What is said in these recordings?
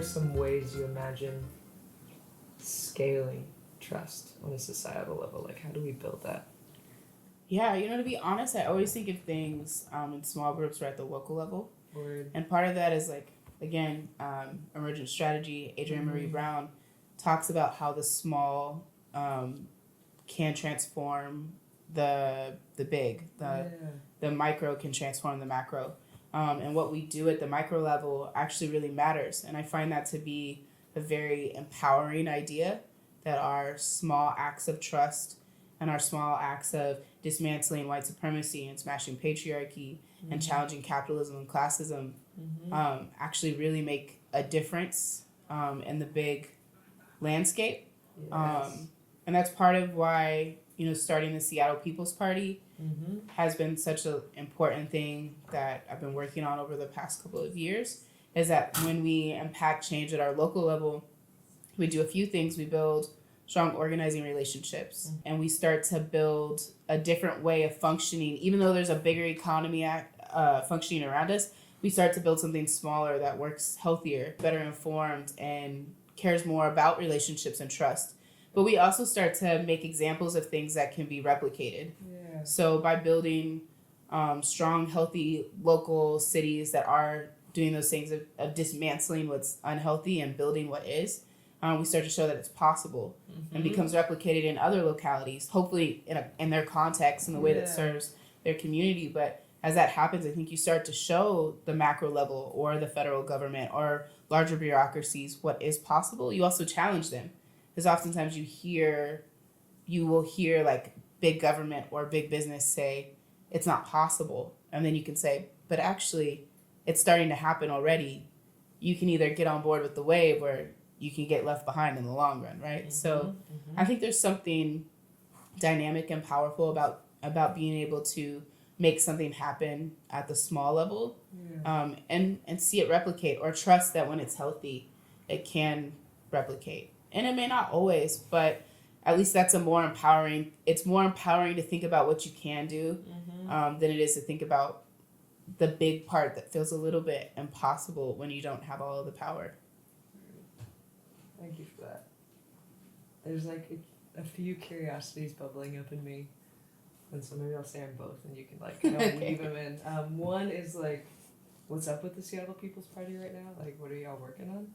are some ways you imagine scaling trust on a societal level? Like, how do we build that? Yeah, to be honest, I always think of things in small groups or at the local level. Word. And part of that is like, again, emergent strategy. Adrienne Marie Brown talks about how the small can transform the big. The micro can transform the macro. And what we do at the micro level actually really matters. And I find that to be a very empowering idea, that our small acts of trust and our small acts of dismantling white supremacy and smashing patriarchy and challenging capitalism and classism actually really make a difference in the big landscape. Yes. And that's part of why, starting the Seattle People's Party has been such an important thing that I've been working on over the past couple of years, is that when we impact change at our local level, we do a few things. We build strong organizing relationships, and we start to build a different way of functioning. Even though there's a bigger economy functioning around us, we start to build something smaller that works healthier, better informed, and cares more about relationships and trust. But we also start to make examples of things that can be replicated. Yeah. So by building strong, healthy local cities that are doing those things of dismantling what's unhealthy and building what is, we start to show that it's possible and becomes replicated in other localities, hopefully in their context, in the way that serves their community. But as that happens, I think you start to show the macro level or the federal government or larger bureaucracies what is possible. You also challenge them, because oftentimes you will hear like big government or big business say it's not possible, and then you can say, but actually it's starting to happen already. You can either get on board with the wave or you can get left behind in the long run, right? So I think there's something dynamic and powerful about being able to make something happen at the small level, and see it replicate, or trust that when it's healthy, it can replicate. And it may not always, but at least that's it's more empowering to think about what you can do than it is to think about the big part that feels a little bit impossible when you don't have all of the power. Thank you for that. There's like a few curiosities bubbling up in me, and so maybe I'll say them both, and you can like kind of weave them in. One is like, what's up with the Seattle People's Party right now? Like, what are y'all working on?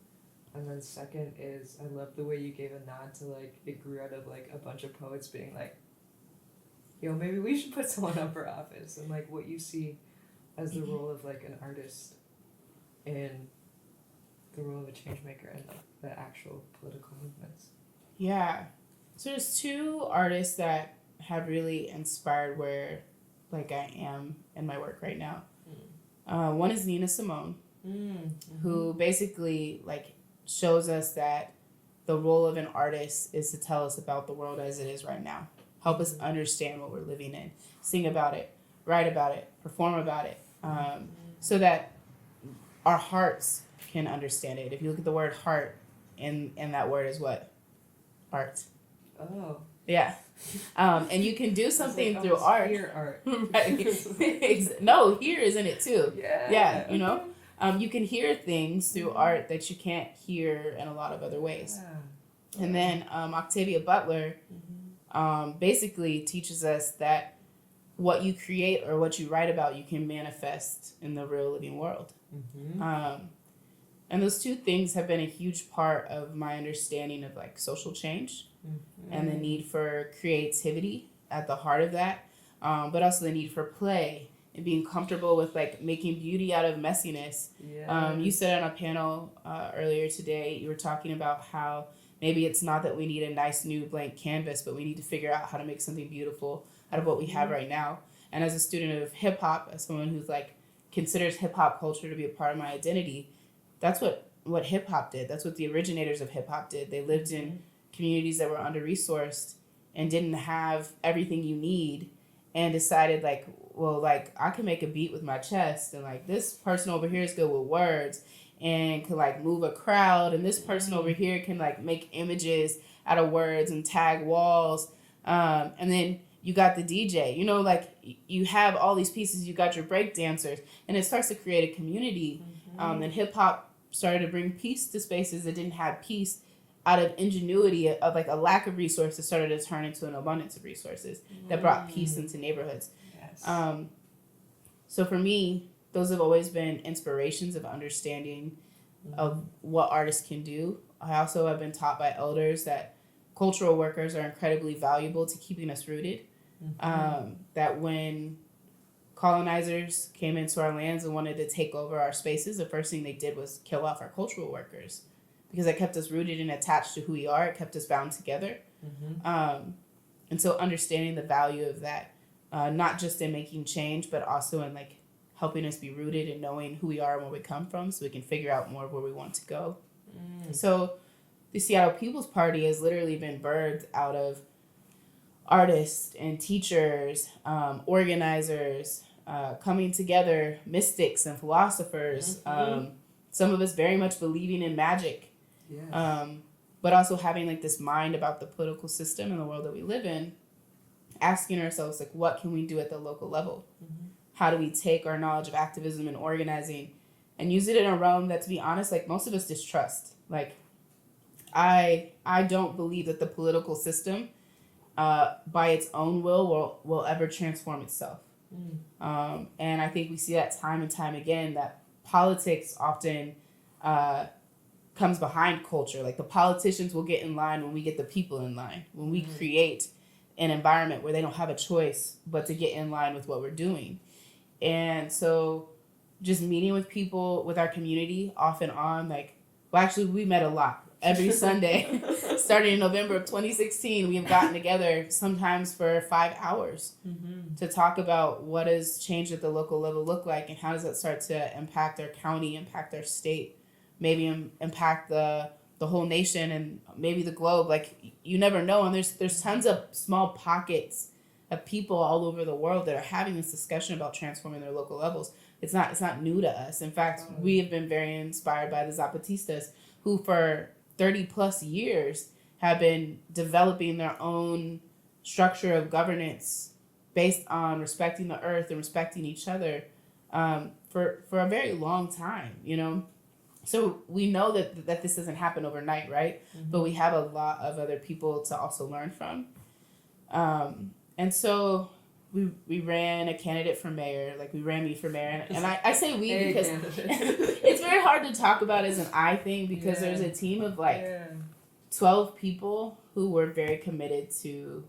And then second is, I love the way you gave a nod to like, it grew out of like a bunch of poets being like, yo, maybe we should put someone up for office, and like what you see as the role of like an artist in the role of a change maker and like the actual political movements. Yeah. So there's two artists that have really inspired where like I am in my work right now. One is Nina Simone, who basically like shows us that the role of an artist is to tell us about the world as it is right now. Help us understand what we're living in. Sing about it, write about it, perform about it, so that our hearts can understand it. If you look at the word heart, and that word is what? Art. Oh. Yeah. And you can do something through art. Here art. Right. No, here is in it too. Yeah. Yeah, you can hear things through art that you can't hear in a lot of other ways. Yeah. And then Octavia Butler basically teaches us that what you create or what you write about, you can manifest in the real living world. And those two things have been a huge part of my understanding of like social change and the need for creativity at the heart of that, but also the need for play and being comfortable with like making beauty out of messiness. You said on a panel earlier today, you were talking about how maybe it's not that we need a nice new blank canvas, but we need to figure out how to make something beautiful out of what we have right now. And as a student of hip hop, as someone who's like considers hip hop culture to be a part of my identity, that's what hip hop did. That's what the originators of hip hop did. They lived in communities that were under-resourced and didn't have everything you need, and decided like, well, like I can make a beat with my chest, and like this person over here is good with words and can like move a crowd, and this person over here can like make images out of words and tag walls, and then you got the DJ, like you have all these pieces, you got your break dancers, and it starts to create a community. And hip hop started to bring peace to spaces that didn't have peace, out of ingenuity of like a lack of resources started to turn into an abundance of resources that brought peace into neighborhoods. Yes. So for me, those have always been inspirations of understanding of what artists can do. I also have been taught by elders that cultural workers are incredibly valuable to keeping us rooted. That when colonizers came into our lands and wanted to take over our spaces, the first thing they did was kill off our cultural workers, because it kept us rooted and attached to who we are. It kept us bound together. And so understanding the value of that, not just in making change, but also in like helping us be rooted and knowing who we are and where we come from, so we can figure out more of where we want to go. So the Seattle People's Party has literally been birthed out of artists and teachers, organizers, coming together, mystics and philosophers, some of us very much believing in magic, but also having like this mind about the political system and the world that we live in, asking ourselves like, what can we do at the local level? How do we take our knowledge of activism and organizing and use it in a realm that, to be honest, like most of us distrust? Like, I don't believe that the political system, by its own will ever transform itself. And I think we see that time and time again, that politics often comes behind culture. Like the politicians will get in line when we get the people in line, when we create an environment where they don't have a choice but to get in line with what we're doing. And so just meeting with people, with our community off and on, like, well, actually we met a lot every Sunday. Starting in November of 2016, we have gotten together sometimes for 5 hours to talk about what does change at the local level look like, and how does that start to impact our county, impact our state, maybe impact the whole nation and maybe the globe. Like, you never know. And there's tons of small pockets of people all over the world that are having this discussion about transforming their local levels. It's not new to us. In fact, we have been very inspired by the Zapatistas, who for 30 plus years have been developing their own structure of governance based on respecting the earth and respecting each other for a very long time, you know? So we know that this doesn't happen overnight, right? But we have a lot of other people to also learn from. And so we ran a candidate for mayor, like we ran me for mayor. And I say we because it's very hard to talk about as an I thing, because there's a team of like 12 people who were very committed to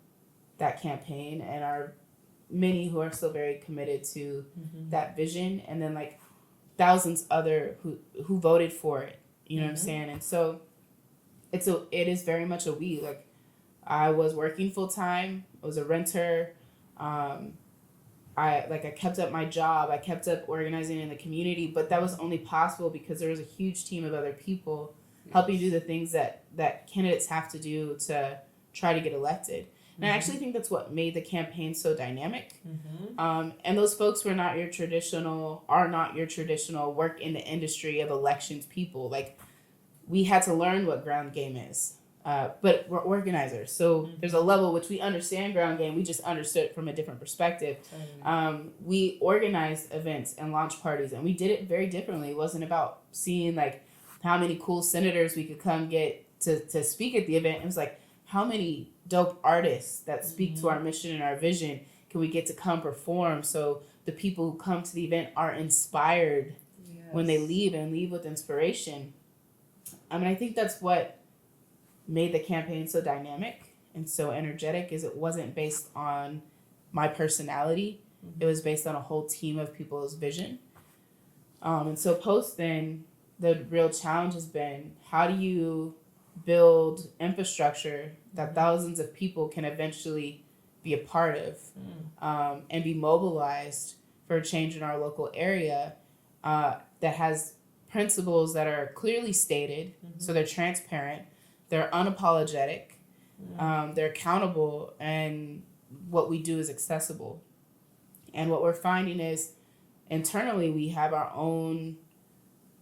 that campaign, and are many who are still very committed to that vision. And then like thousands other who voted for it, you know what I'm saying? And so it is very much a we. Like, I was working full time, I was a renter, I kept up my job, I kept up organizing in the community, but that was only possible because there was a huge team of other people helping do the things that candidates have to do to try to get elected. And I actually think that's what made the campaign so dynamic. And those folks are not your traditional work in the industry of elections people. Like, we had to learn what ground game is. But we're organizers. So there's a level which we understand ground game. We just understood it from a different perspective. We organized events and launch parties, and we did it very differently. It wasn't about seeing like how many cool senators we could come get to speak at the event. It was like, how many dope artists that speak to our mission and our vision can we get to come perform, so the people who come to the event are inspired when they leave, and leave with inspiration. I mean, I think that's what made the campaign so dynamic and so energetic, is it wasn't based on my personality. It was based on a whole team of people's vision. And so post then, the real challenge has been, how do you build infrastructure that thousands of people can eventually be a part of, and be mobilized for a change in our local area, that has principles that are clearly stated, so they're transparent, they're unapologetic, they're accountable, and what we do is accessible. And what we're finding is, internally, we have our own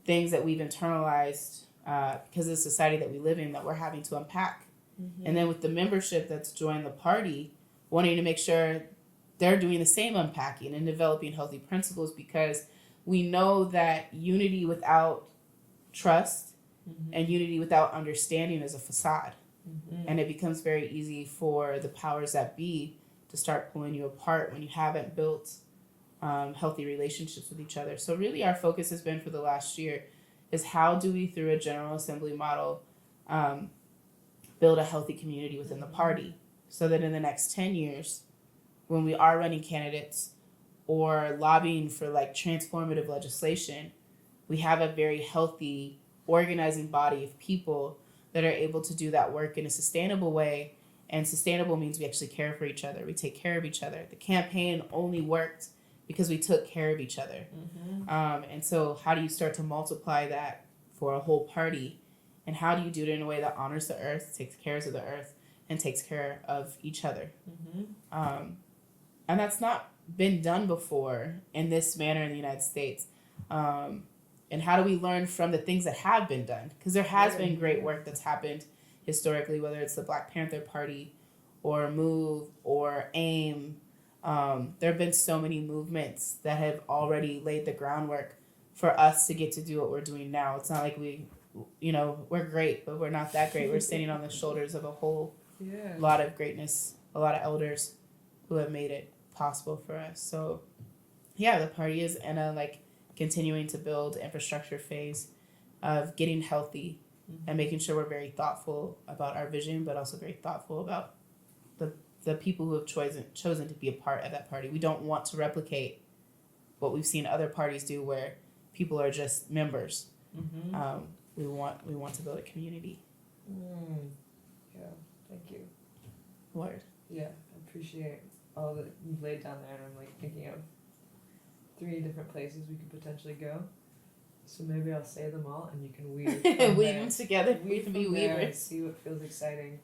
things that we've internalized because of the society that we live in, that we're having to unpack. And then with the membership that's joined the party, wanting to make sure they're doing the same unpacking and developing healthy principles, because we know that unity without trust and unity without understanding is a facade. And it becomes very easy for the powers that be to start pulling you apart when you haven't built healthy relationships with each other. So really our focus has been for the last year is how do we, through a General Assembly model, build a healthy community within the party so that in the next 10 years, when we are running candidates or lobbying for like transformative legislation, we have a very healthy organizing body of people that are able to do that work in a sustainable way. And sustainable means we actually care for each other. We take care of each other. The campaign only worked because we took care of each other. And so how do you start to multiply that for a whole party? And how do you do it in a way that honors the earth, takes care of the earth, and takes care of each other? And that's not been done before in this manner in the United States. And how do we learn from the things that have been done? Because there has been great work that's happened historically, whether it's the Black Panther Party or MOVE or AIM. There have been so many movements that have already laid the groundwork for us to get to do what we're doing now. It's not like we're great, but we're not that great. We're standing on the shoulders of a whole lot of greatness, a lot of elders who have made it possible for us. So yeah, the party is in a continuing to build infrastructure phase of getting healthy and making sure we're very thoughtful about our vision, but also very thoughtful about the people who have chosen to be a part of that party. We don't want to replicate what we've seen other parties do where people are just members. We want to build a community. Yeah, thank you. Word. Yeah, I appreciate all that you've laid down there, and I'm thinking of 3 different places we could potentially go. So maybe I'll say them all, and you can weave weave them together. We can be weavers. See what feels exciting.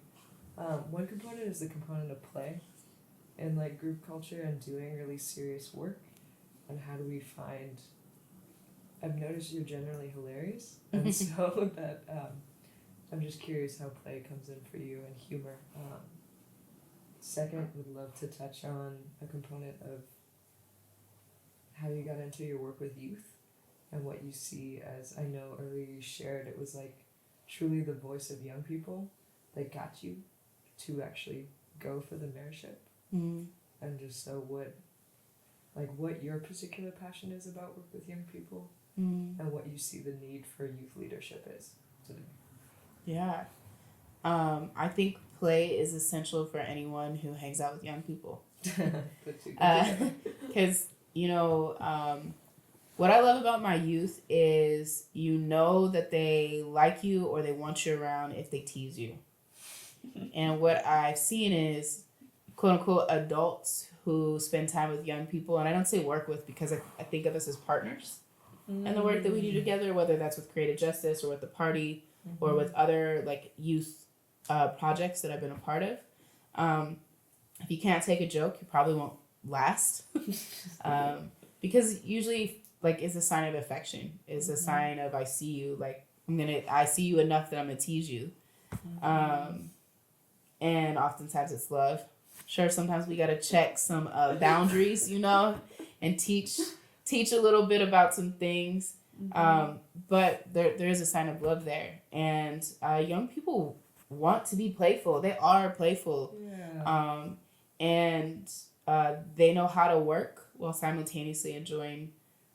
One component is the component of play, and group culture and doing really serious work. And how do we find? I've noticed you're generally hilarious, and so that I'm just curious how play comes in for you and humor. Second, would love to touch on a component of how you got into your work with youth and what you see as, I know earlier you shared, it was truly the voice of young people that got you to actually go for the mayorship. And just so what your particular passion is about work with young people and what you see the need for youth leadership is today. Yeah. I think play is essential for anyone who hangs out with young people. Because what I love about my youth is that they like you or they want you around if they tease you. And what I've seen is quote unquote adults who spend time with young people, and I don't say work with because I think of us as partners in the work that we do together, whether that's with Creative Justice or with the party or with other youth projects that I've been a part of. If you can't take a joke, you probably won't last. Because usually it's a sign of affection. It's a sign of I see you, I see you enough that I'm gonna tease you. And oftentimes it's love. Sure, sometimes we gotta check some boundaries, and teach a little bit about some things. But there is a sign of love there. And young people want to be playful. They are playful. Yeah. And they know how to work while simultaneously enjoying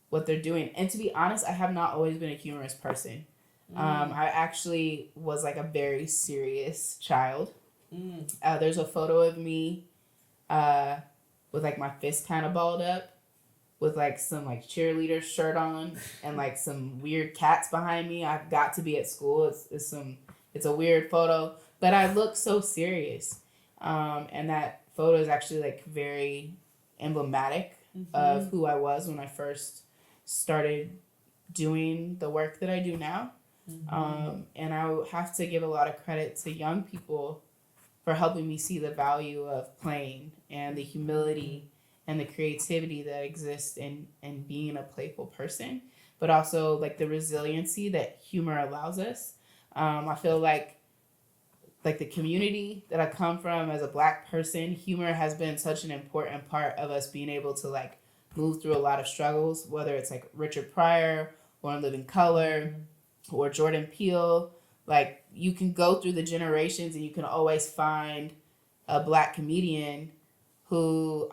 what they're doing. And to be honest, I have not always been a humorous person. I actually was a very serious child. There's a photo of me with my fist kind of balled up with some cheerleader shirt on and some weird cats behind me. I've got to be at school. It's a weird photo, but I look so serious. And that photo is actually very emblematic of who I was when I first started doing the work that I do now. And I have to give a lot of credit to young people for helping me see the value of playing and the humility and the creativity that exists in being a playful person, but also the resiliency that humor allows us. I feel like the community that I come from as a Black person, humor has been such an important part of us being able to move through a lot of struggles, whether it's Richard Pryor or In Living Color or Jordan Peele. Like, you can go through the generations and you can always find a Black comedian who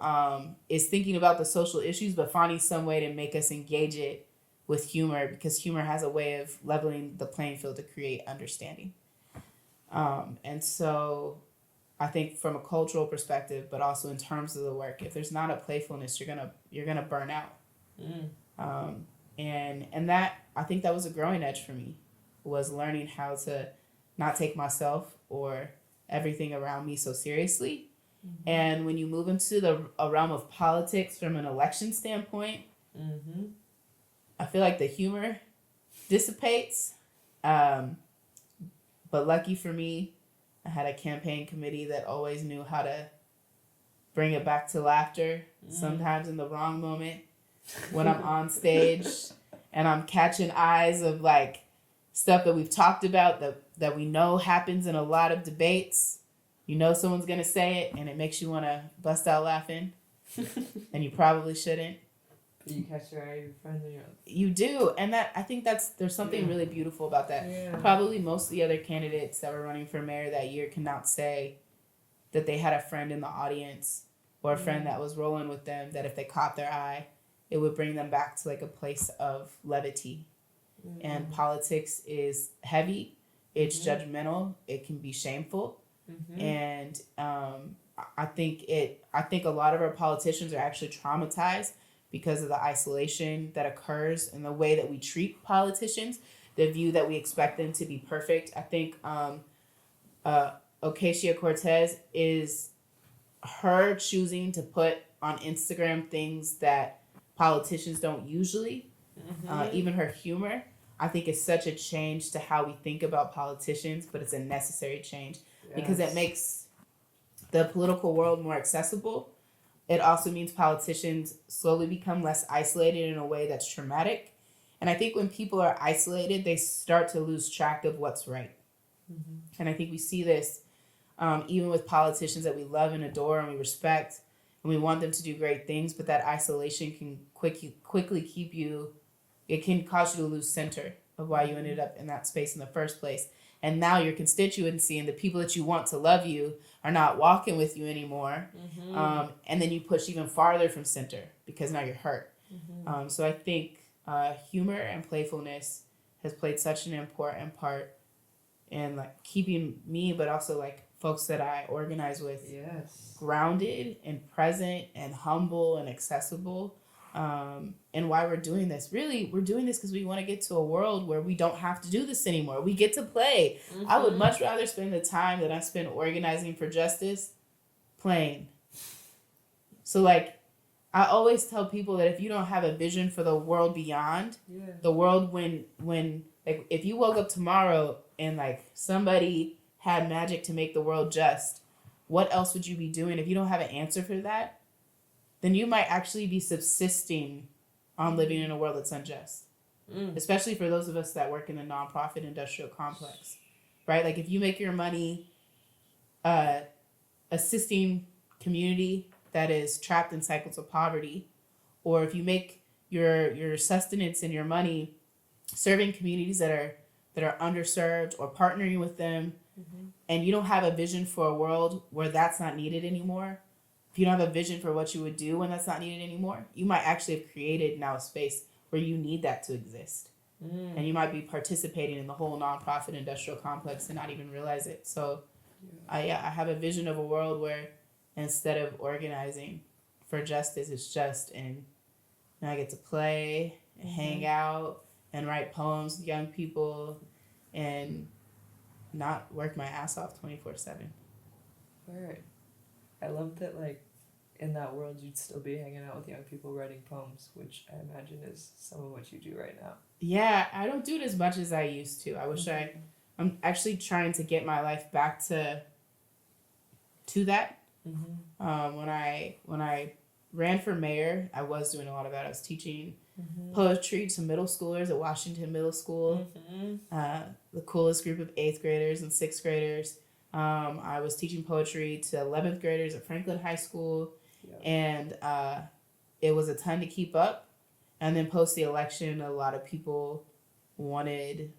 is thinking about the social issues, but finding some way to make us engage it with humor, because humor has a way of leveling the playing field to create understanding. And so I think from a cultural perspective, but also in terms of the work, if there's not a playfulness, you're gonna burn out. And that, I think that was a growing edge for me, was learning how to not take myself or everything around me so seriously. And when you move into a realm of politics from an election standpoint, I feel like the humor dissipates. But lucky for me, I had a campaign committee that always knew how to bring it back to laughter, sometimes in the wrong moment, when I'm on stage and I'm catching eyes of like stuff that we've talked about that we know happens in a lot of debates. You know someone's gonna say it and it makes you want to bust out laughing, and you probably shouldn't. You catch your eye, your friends, and you do, and that, I think there's something really beautiful about that. Probably most of the other candidates that were running for mayor that year cannot say that they had a friend in the audience or a friend that was rolling with them, that if they caught their eye, it would bring them back to like a place of levity. And politics is heavy, it's judgmental, it can be shameful. And I think a lot of our politicians are actually traumatized because of the isolation that occurs and the way that we treat politicians, the view that we expect them to be perfect. I think Ocasio-Cortez is her choosing to put on Instagram things that politicians don't usually, even her humor, I think is such a change to how we think about politicians, but it's a necessary change because it makes the political world more accessible. It also means politicians slowly become less isolated in a way that's traumatic. And I think when people are isolated, they start to lose track of what's right. And I think we see this even with politicians that we love and adore and we respect, and we want them to do great things, but that isolation can quickly keep you, it can cause you to lose center of why you ended up in that space in the first place. And now your constituency and the people that you want to love you are not walking with you anymore. And then you push even farther from center because now you're hurt. So I think humor and playfulness has played such an important part in like keeping me, but also like folks that I organize with, grounded and present and humble and accessible. And why we're doing this. Really, we're doing this because we want to get to a world where we don't have to do this anymore. We get to play. I would much rather spend the time that I spend organizing for justice playing. So like, I always tell people that if you don't have a vision for the world beyond, the world when like if you woke up tomorrow and like somebody had magic to make the world just, what else would you be doing? If you don't have an answer for that, then you might actually be subsisting on living in a world that's unjust. Especially for those of us that work in the nonprofit industrial complex, right? Like if you make your money assisting community that is trapped in cycles of poverty, or if you make your sustenance and your money serving communities that are underserved or partnering with them, and you don't have a vision for a world where that's not needed anymore, if you don't have a vision for what you would do when that's not needed anymore, you might actually have created now a space where you need that to exist. And you might be participating in the whole nonprofit industrial complex and not even realize it. So I have a vision of a world where instead of organizing for justice, it's just and I get to play and hang out and write poems with young people and not work my ass off 24/7. Right. I love that, like, in that world, you'd still be hanging out with young people writing poems, which I imagine is some of what you do right now. Yeah, I don't do it as much as I used to. I wish I'm actually trying to get my life back to that. When I ran for mayor, I was doing a lot of that. I was teaching poetry to middle schoolers at Washington Middle School, the coolest group of 8th graders and 6th graders. I was teaching poetry to 11th graders at Franklin High School, and it was a ton to keep up. And then post the election, a lot of people wanted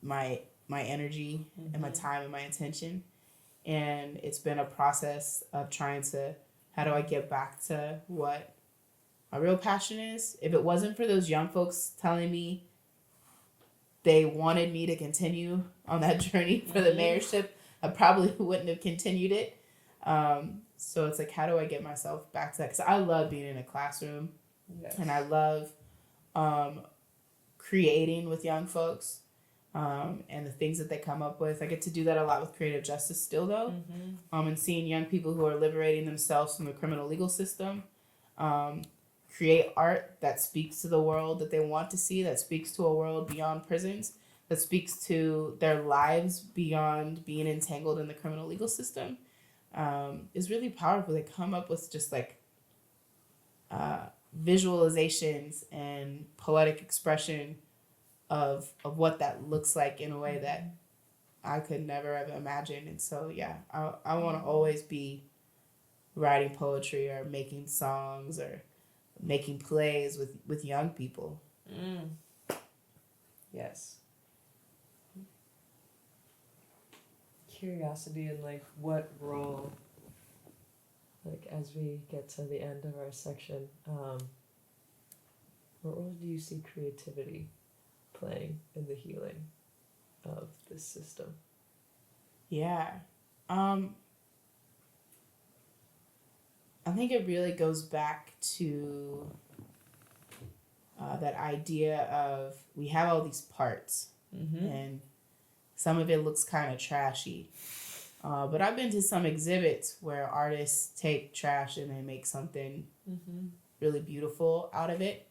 my energy and my time and my attention. And it's been a process of trying to, how do I get back to what my real passion is? If it wasn't for those young folks telling me they wanted me to continue on that journey for the mayorship, I probably wouldn't have continued it. So it's like, how do I get myself back to that? Because I love being in a classroom. Yes. And I love creating with young folks and the things that they come up with. I get to do that a lot with creative justice still, though. And seeing young people who are liberating themselves from the criminal legal system create art that speaks to the world that they want to see, that speaks to a world beyond prisons, that speaks to their lives beyond being entangled in the criminal legal system, is really powerful. They come up with just like visualizations and poetic expression of what that looks like in a way that I could never have imagined. And so, yeah, I want to always be writing poetry or making songs or making plays with young people. Yes. Curiosity and like what role, like as we get to the end of our section, what role do you see creativity playing in the healing of this system? Yeah. I think it really goes back to that idea of we have all these parts and some of it looks kind of trashy. But I've been to some exhibits where artists take trash and they make something really beautiful out of it.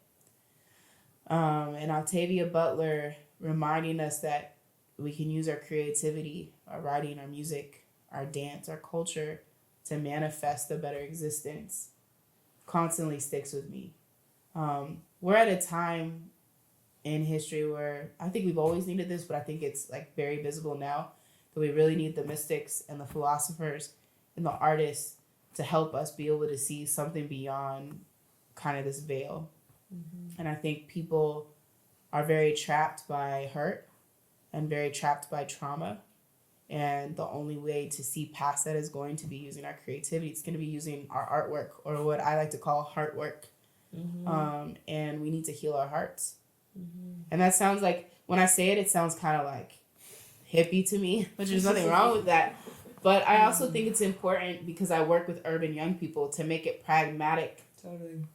And Octavia Butler reminding us that we can use our creativity, our writing, our music, our dance, our culture to manifest a better existence constantly sticks with me. We're at a time in history where I think we've always needed this, but I think it's like very visible now that we really need the mystics and the philosophers and the artists to help us be able to see something beyond kind of this veil. And I think people are very trapped by hurt and very trapped by trauma. And the only way to see past that is going to be using our creativity. It's going to be using our artwork, or what I like to call heart work. And we need to heal our hearts. And that sounds like, when I say it, it sounds kind of like hippie to me, which there's nothing wrong with that. But I also think it's important, because I work with urban young people, to make it pragmatic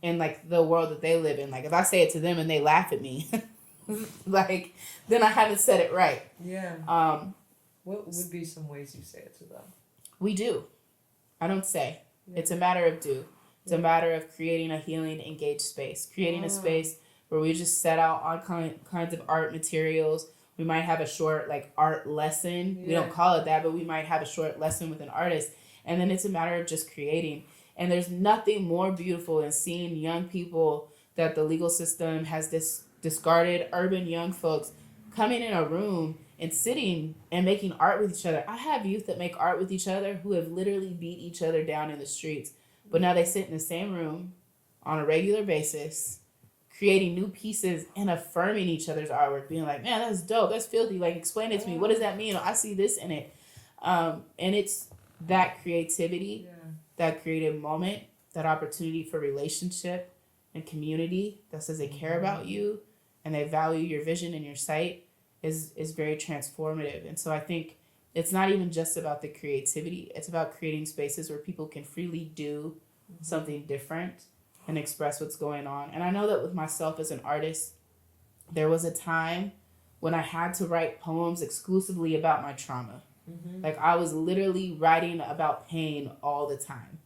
in like the world that they live in. Like if I say it to them and they laugh at me, like then I haven't said it right. Yeah. What would be some ways you say it to them? We do. I don't say. Yeah. It's a matter of do. It's a matter of creating a healing, engaged space. Creating a space where we just set out all kinds of art materials. We might have a short like art lesson. We don't call it that, but we might have a short lesson with an artist. And then it's a matter of just creating. And there's nothing more beautiful than seeing young people that the legal system has discarded, urban young folks coming in a room and sitting and making art with each other. I have youth that make art with each other who have literally beat each other down in the streets. But now they sit in the same room on a regular basis, creating new pieces and affirming each other's artwork, being like, man, that's dope. That's filthy. Like, explain it to me. What does that mean? I see this in it. And it's that creativity, that creative moment, that opportunity for relationship and community that says they care about you and they value your vision and your sight is very transformative. And so I think it's not even just about the creativity. It's about creating spaces where people can freely do something different and express what's going on. And I know that with myself as an artist, there was a time when I had to write poems exclusively about my trauma. Like I was literally writing about pain all the time.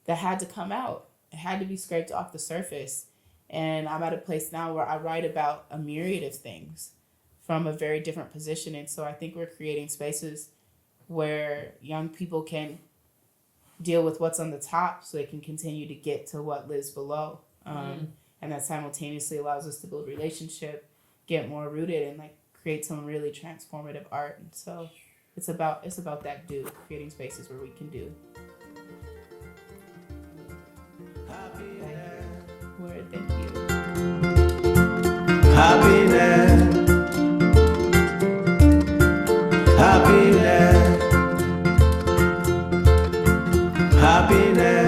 That had to come out. It had to be scraped off the surface. And I'm at a place now where I write about a myriad of things from a very different position. And so I think we're creating spaces where young people can deal with what's on the top so they can continue to get to what lives below. And that simultaneously allows us to build relationship, get more rooted, and like create some really transformative art. And so it's about that do, creating spaces where we can do. Word, thank you. Happiness. happiness, happiness.